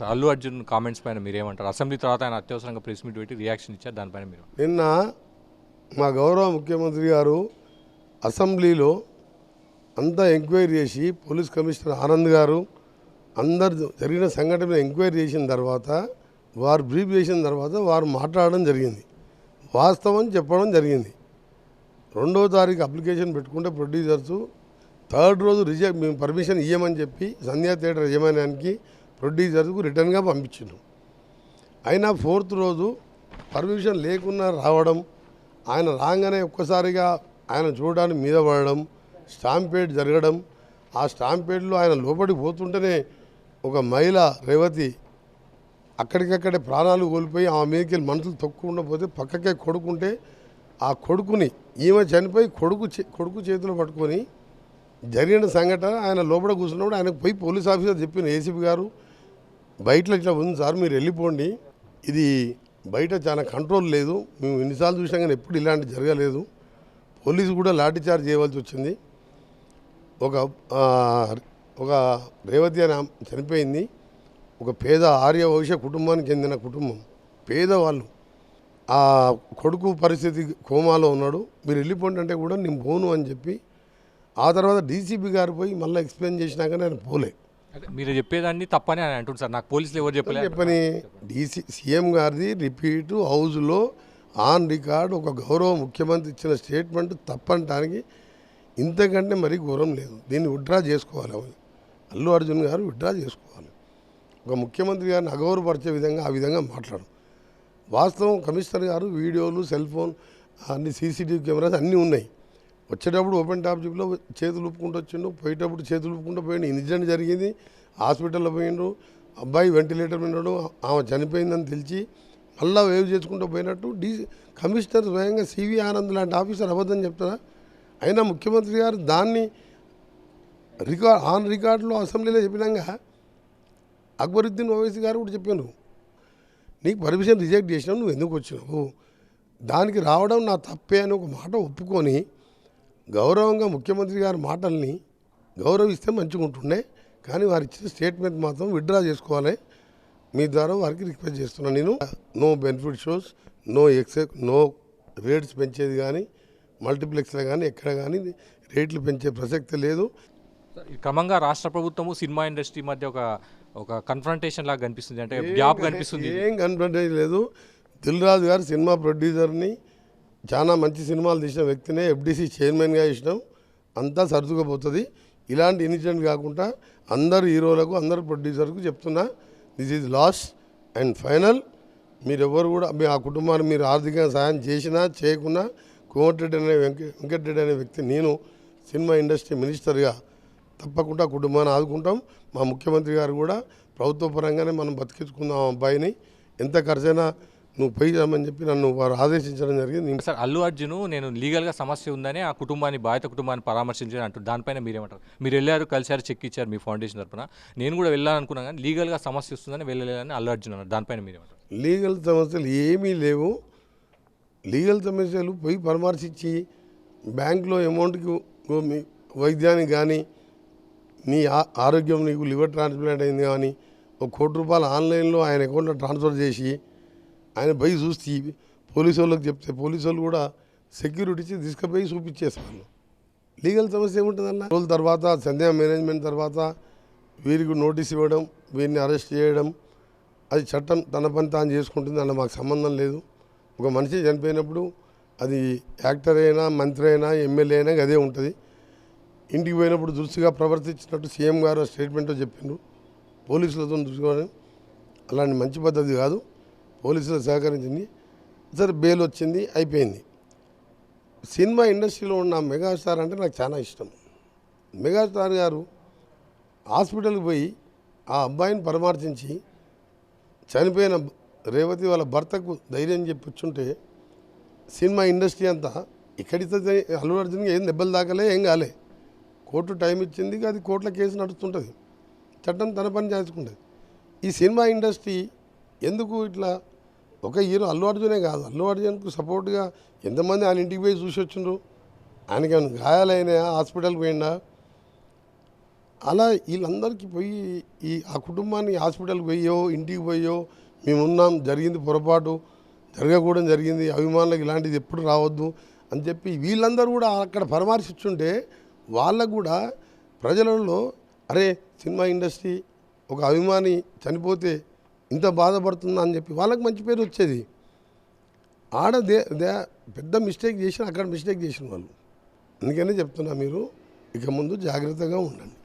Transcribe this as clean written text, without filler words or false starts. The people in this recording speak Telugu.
అల్లు అర్జున్ కామెంట్స్ పైన మీరేమంటారు? అసెంబ్లీ తర్వాత ఆయన అత్యవసరంగా ప్రెస్ మీట్ పెట్టి రియాక్షన్ ఇచ్చారు. దానిపైన మీరు నిన్న మా గౌరవ ముఖ్యమంత్రి గారు అసెంబ్లీలో అంతా ఎంక్వైరీ చేసి పోలీస్ కమిషనర్ ఆనంద్ గారు అందరు జరిగిన సంఘటన ఎంక్వైరీ చేసిన తర్వాత వారు బ్రీఫ్ చేసిన తర్వాత వారు మాట్లాడడం జరిగింది. వాస్తవం చెప్పడం జరిగింది. 2వ తారీఖు అప్లికేషన్ పెట్టుకుంటే ప్రొడ్యూసర్సు 3rd రోజు రిజెక్ట్ మేము పర్మిషన్ ఇవ్వమని చెప్పి సంధ్యా థియేటర్ యజమాన్యానికి ప్రొడ్యూసర్కు రిటర్న్గా పంపించారు. అయినా 4th రోజు పర్మిషన్ లేకుండా రావడం, ఆయన రాగానే ఒక్కసారిగా ఆయన చూడడానికి మీద పడడం, స్టాంపేడ్ జరగడం, ఆ స్టాంపేడ్లో ఆయన లోపలికి పోతుంటేనే ఒక మహిళ రేవతి అక్కడికక్కడే ప్రాణాలు కోల్పోయి ఆమె మీదకి వెళ్ళి మనుషులు తొక్కకుండా పోతే పక్కకే కొడుకుంటే ఆ కొడుకుని ఈమె చనిపోయి కొడుకు చేతిలో పట్టుకొని జరిగిన సంఘటన ఆయన లోపల కూర్చున్నప్పుడు ఆయనకు పోయి పోలీస్ ఆఫీసర్ చెప్పిన ఏసీపీ గారు బయటలో ఇట్లా ఉంది సార్, మీరు వెళ్ళిపోండి, ఇది బయట చాలా కంట్రోల్ లేదు, మేము ఎన్నిసార్లు చూసినా కానీ ఎప్పుడు ఇలాంటి జరగలేదు, పోలీసు కూడా లాఠీ చార్జ్ చేయవలసి వచ్చింది, ఒక రేవతి అని చనిపోయింది, ఒక పేద ఆర్య వైశ్య కుటుంబానికి చెందిన కుటుంబం, పేదవాళ్ళు, ఆ కొడుకు పరిస్థితి కోమాలో ఉన్నాడు, మీరు వెళ్ళిపోండి అంటే కూడా నేను పోను అని చెప్పి ఆ తర్వాత డీసీపీ గారు పోయి మళ్ళీ ఎక్స్ప్లెయిన్ చేసినాక నేను పోలే. మీరు చెప్పేదాన్ని తప్పని అని అంటుంది సార్. నాకు పోలీసులు ఎవరు చెప్పని సీఎం గారిది రిపీటు హౌస్లో ఆన్ రికార్డ్ ఒక గౌరవ ముఖ్యమంత్రి ఇచ్చిన స్టేట్మెంట్ తప్పనటానికి ఇంతకంటే మరీ ఘోరం లేదు. దీన్ని విత్డ్రా చేసుకోవాలి. అల్లు అర్జున్ గారు విత్డ్రా చేసుకోవాలి. ఒక ముఖ్యమంత్రి గారిని అగౌరవపరిచే విధంగా ఆ విధంగా మాట్లాడు. వాస్తవం కమిషనర్ గారు వీడియోలు, సెల్ ఫోన్, అన్ని సీసీటీవీ కెమెరాస్ అన్నీ ఉన్నాయి. వచ్చేటప్పుడు ఓపెన్ టాప్ జీప్లో చేతులు ఊపుకుంటూ వచ్చిండు, పోయేటప్పుడు చేతులు ఊపుకుంటూ పోయిండు. ఇన్సిడెంట్ జరిగింది, హాస్పిటల్లో పోయిండు, అబ్బాయి వెంటిలేటర్ విన్నాడు, ఆమె చనిపోయిందని తెలిసి మళ్ళీ వేవ్ చేసుకుంటూ పోయినట్టు కమిషనర్ స్వయంగా సివి ఆనంద్ లాంటి ఆఫీసర్ అబద్ధం చెప్తారా? అయినా ముఖ్యమంత్రి గారు దాన్ని ఆన్ రికార్డులో అసెంబ్లీలో చెప్పినాక అక్బరుద్దీన్ ఓవైసీ గారు కూడా చెప్పాను, నీకు పర్మిషన్ రిజెక్ట్ చేసినావు, నువ్వు ఎందుకు వచ్చినావు, దానికి రావడం నా తప్పే అని ఒక మాట ఒప్పుకొని గౌరవంగా ముఖ్యమంత్రి గారి మాటల్ని గౌరవిస్తే మంచిగా ఉంటుండే. కానీ వారు ఇచ్చిన స్టేట్మెంట్ మాత్రం విత్డ్రా చేసుకోవాలి. మీ ద్వారా వారికి రిక్వెస్ట్ చేస్తున్నాను. నేను no benefit shows, no rates పెంచేది కానీ మల్టీప్లెక్స్లో కానీ ఎక్కడ కానీ రేట్లు పెంచే ప్రసక్తి లేదు. క్రమంగా రాష్ట్ర ప్రభుత్వము సినిమా ఇండస్ట్రీ మధ్య ఒక కన్ఫ్రంటేషన్ లాగా కనిపిస్తుంది, అంటే గ్యాప్ కనిపిస్తుంది. ఏం కన్ఫ్రంటేషన్ లేదు. దిల్ రాజు గారు సినిమా ప్రొడ్యూసర్ని, చాలా మంచి సినిమాలు తీసిన వ్యక్తినే ఎఫ్డీసీ చైర్మన్గా ఇచ్చినాం, అంతా సర్దుకుపోతుంది. ఇలాంటి ఇన్సిడెంట్ కాకుండా అందరు హీరోలకు, అందరు ప్రొడ్యూసర్కు చెప్తున్నా, this is lost and final. మీరెవరు కూడా ఆ కుటుంబాన్ని మీరు ఆర్థికంగా సాయం చేసినా చేయకున్నా కోమటిరెడ్డి అనే వెంకటరెడ్డి అనే వ్యక్తి, నేను సినిమా ఇండస్ట్రీ మినిస్టర్గా తప్పకుండా కుటుంబాన్ని ఆదుకుంటాం. మా ముఖ్యమంత్రి గారు కూడా ప్రభుత్వ పరంగానే మనం బతికించుకుందాం అబ్బాయిని, ఎంత ఖర్చైనా నువ్వు పోయి రమ్మని చెప్పి నన్ను వారు ఆదేశించడం జరిగింది. సార్, అల్లు అర్జున్ నేను లీగల్గా సమస్య ఉందని ఆ కుటుంబాన్ని, బాధిత కుటుంబాన్ని పరామర్శించాను అంటారు. దానిపైన మీరేమంటారు? మీరు వెళ్ళారు, కలిసారు, చెక్ ఇచ్చారు మీ ఫౌండేషన్ తరఫున. నేను కూడా వెళ్ళాలనుకున్నాను కానీ లీగల్గా సమస్య వస్తుందని వెళ్ళలేదని అల్లు అర్జున్ అన్నారు. దానిపైన మీరేమంటారు? లీగల్ సమస్యలు ఏమీ లేవు. లీగల్ సమస్యలు పోయి పరామర్శించి బ్యాంకులో అమౌంట్కి వైద్యానికి కానీ, నీ ఆరోగ్యం, నీకు లివర్ ట్రాన్స్ప్లాంట్ అయింది కానీ ఒక ₹1 ఆన్లైన్లో ఆయన అకౌంట్లో ట్రాన్స్ఫర్ చేసి ఆయన పోయి చూసి పోలీసు వాళ్ళకి చెప్తే పోలీసు వాళ్ళు కూడా సెక్యూరిటీ ఇచ్చి తీసుకుపోయి చూపించేసేవాళ్ళు. లీగల్ సమస్య ఏముంటుందన్న? రోజుల తర్వాత సంధ్యా మేనేజ్మెంట్ తర్వాత వీరికి నోటీస్ ఇవ్వడం, వీరిని అరెస్ట్ చేయడం, అది చట్టం తన పని తాను చేసుకుంటుంది, అలా మాకు సంబంధం లేదు. ఒక మనిషి చనిపోయినప్పుడు అది యాక్టర్ అయినా, మంత్రి అయినా, ఎమ్మెల్యే అయినా అదే ఉంటుంది. ఇంటికి పోయినప్పుడు దురుసుగా ప్రవర్తించినట్టు సీఎం గారు స్టేట్మెంట్లో చెప్పిండు, పోలీసులతో చూసుకోవడం అలాంటి మంచి పద్ధతి కాదు. పోలీసులు సహకరించింది, సరే బెయిల్ వచ్చింది, అయిపోయింది. సినిమా ఇండస్ట్రీలో ఉన్న మెగాస్టార్ అంటే నాకు చాలా ఇష్టం. మెగాస్టార్ గారు హాస్పిటల్కి పోయి ఆ అబ్బాయిని పరామర్శించి చనిపోయిన రేవతి వాళ్ళ భర్తకు ధైర్యం చెప్పించుంటే సినిమా ఇండస్ట్రీ అంతా ఇక్కడితో అల్లు అర్జున్కి ఏం దెబ్బలు దాకలే, ఏం కాలే. కోర్టు టైం ఇచ్చింది, అది కోర్టుల కేసు నడుస్తుంటుంది, చట్టం తన పని చేసుకుంటుంది. ఈ సినిమా ఇండస్ట్రీ ఎందుకు ఇట్లా? ఒక హీరో అల్లు అర్జునే కాదు, అల్లు అర్జున్కు సపోర్ట్గా ఎంతమంది ఆయన ఇంటికి పోయి చూసి వచ్చిండ్రు, ఆయనకి ఏమైనా గాయాలైనా హాస్పిటల్కి పోయిందా? అలా వీళ్ళందరికీ పోయి ఆ కుటుంబాన్ని హాస్పిటల్కి పోయో ఇంటికి పోయో మేమున్నాం, జరిగింది పొరపాటు, జరగకూడదు జరిగింది, అభిమానులకు ఇలాంటిది ఎప్పుడు రావద్దు అని చెప్పి వీళ్ళందరూ కూడా అక్కడ పరామర్శించుంటే వాళ్ళకు కూడా ప్రజలలో అరే సినిమా ఇండస్ట్రీ ఒక అభిమాని చనిపోతే ఇంత బాధపడుతుందా అని చెప్పి వాళ్ళకి మంచి పేరు వచ్చేది. ఆడ పెద్ద మిస్టేక్ చేసిన అక్కడ మిస్టేక్ చేసిన వాళ్ళు. అందుకనే చెప్తున్నా, మీరు ఇక ముందు జాగ్రత్తగా ఉండండి.